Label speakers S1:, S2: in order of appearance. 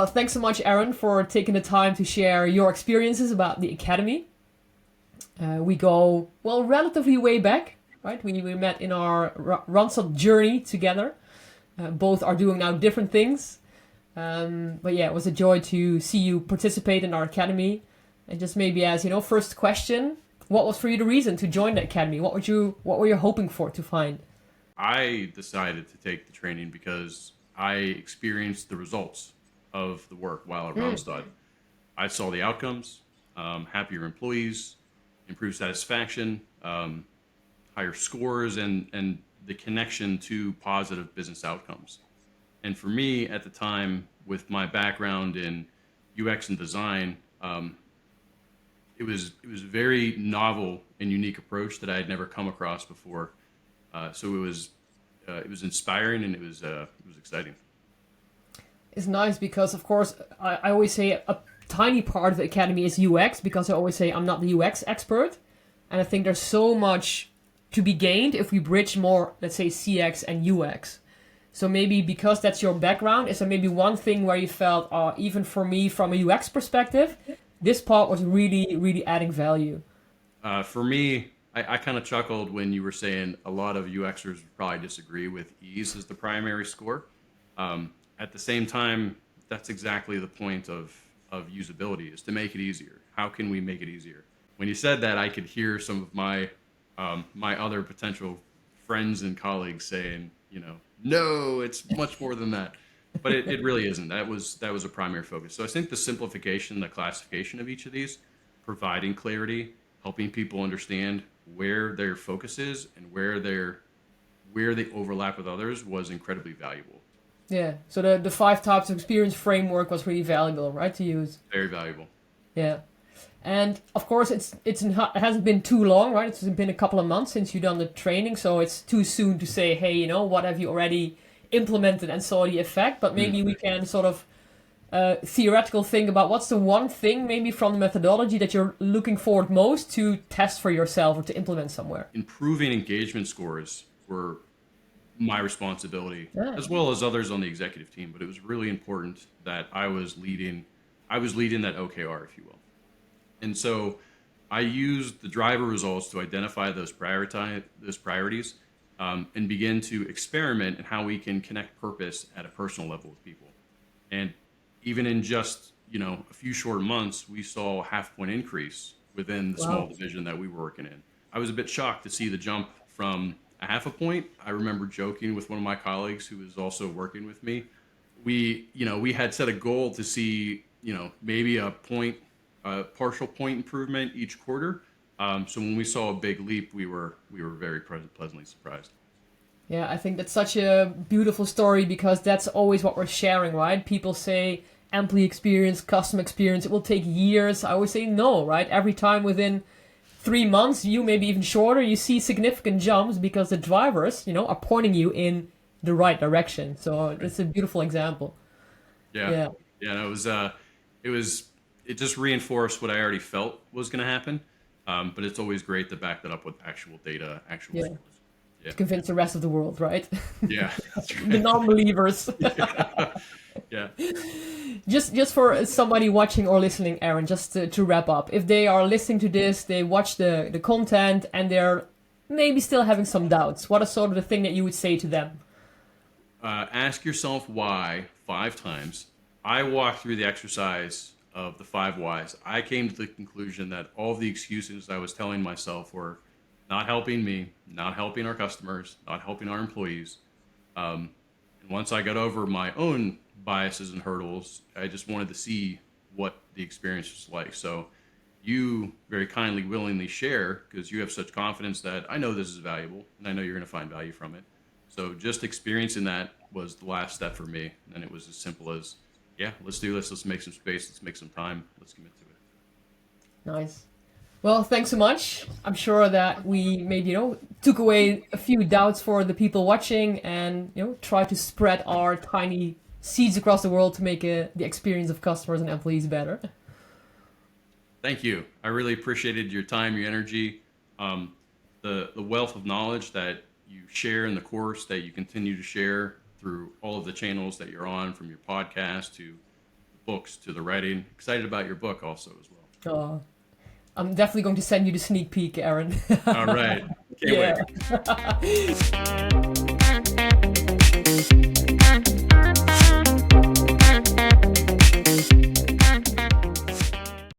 S1: Well, thanks so much, Aaron, for taking the time to share your experiences about the Academy. We go, well, relatively way back, right? We met in our Randstad journey together. Both are doing now different things. But yeah, it was a joy to see you participate in our Academy. And just maybe as, first question, what was for you the reason to join the Academy? What were you hoping for to find?
S2: I decided to take the training because I experienced the results of the work while at
S1: Mm.
S2: Randstad. I saw the outcomes, happier employees, improved satisfaction, higher scores, and the connection to positive business outcomes. And for me at the time, with my background in UX and design, it was a very novel and unique approach that I had never come across before. So it was inspiring and it was exciting.
S1: It's nice because, of course, I always say a tiny part of the Academy is UX because I always say I'm not the UX expert. And I think there's so much to be gained if we bridge more, let's say, CX and UX. So maybe because that's your background, is there maybe one thing where you felt, even for me from a UX perspective, this part was really, really adding value?
S2: For me, I kind of chuckled when you were saying a lot of UXers would probably disagree with ease as the primary score. At the same time, that's exactly the point of usability, is to make it easier. How can we make it easier? When you said that, I could hear some of my other potential friends and colleagues saying, no, it's much more than that. But it really isn't. That was a primary focus. So I think the simplification, the classification of each of these, providing clarity, helping people understand where their focus is and where they overlap with others was incredibly valuable.
S1: Yeah. So the five types of experience framework was really valuable, right, to use.
S2: Very valuable.
S1: Yeah. And of course, it hasn't been too long, right? It's been a couple of months since you've done the training, so it's too soon to say, hey, what have you already implemented and saw the effect? But
S2: Mm.
S1: maybe we can sort of theoretical think about what's the one thing maybe from the methodology that you're looking forward most to test for yourself or to implement somewhere.
S2: Improving engagement scores were my responsibility,
S1: Yeah.
S2: as well as others on the executive team. But it was really important that I was leading that OKR, if you will. And so I used the driver results to identify those priorities, and begin to experiment in how we can connect purpose at a personal level with people. And even in just a few short months, we saw a half point increase within the small
S1: Wow.
S2: division that we were working in. I was a bit shocked to see the jump from a half a point. I remember joking with one of my colleagues who was also working with me. We had set a goal to see maybe a partial point improvement each quarter. So when we saw a big leap, we were very pleasantly surprised.
S1: Yeah, I think that's such a beautiful story because that's always what we're sharing, right? People say employee experience, customer experience, it will take years. I always say no, right? Every time within 3 months, you maybe even shorter, you see significant jumps because the drivers, are pointing you in the right direction. So
S2: Right.
S1: it's a beautiful example.
S2: Yeah,
S1: Yeah,
S2: yeah. No, it was, it just reinforced what I already felt was going to happen. But it's always great to back that up with actual data, actual
S1: yeah.
S2: scores. Yeah,
S1: To convince the rest of the world, right?
S2: yeah, that's
S1: The
S2: right.
S1: non-believers.
S2: Yeah, yeah.
S1: Just for somebody watching or listening, Aaron, just to wrap up, if they are listening to this, they watch the content and they're maybe still having some doubts, what is sort of the thing that you would say to them?
S2: Ask yourself why 5 times. I walked through the exercise of the 5 whys. I came to the conclusion that all of the excuses I was telling myself were not helping me, not helping our customers, not helping our employees. And once I got over my own biases and hurdles, I just wanted to see what the experience was like. So you very kindly, willingly share because you have such confidence that I know this is valuable and I know you're going to find value from it. So just experiencing that was the last step for me. And it was as simple as, yeah, let's do this. Let's make some space. Let's make some time. Let's commit to it.
S1: Nice. Well, thanks so much. I'm sure that we maybe, took away a few doubts for the people watching and, try to spread our tiny seeds across the world to make the experience of customers and employees better.
S2: Thank you. I really appreciated your time, your energy, the wealth of knowledge that you share in the course, that you continue to share through all of the channels that you're on, from your podcast to books to the writing. Excited about your book also as well.
S1: I'm definitely going to send you the sneak peek, Aaron.
S2: All right. Can't wait.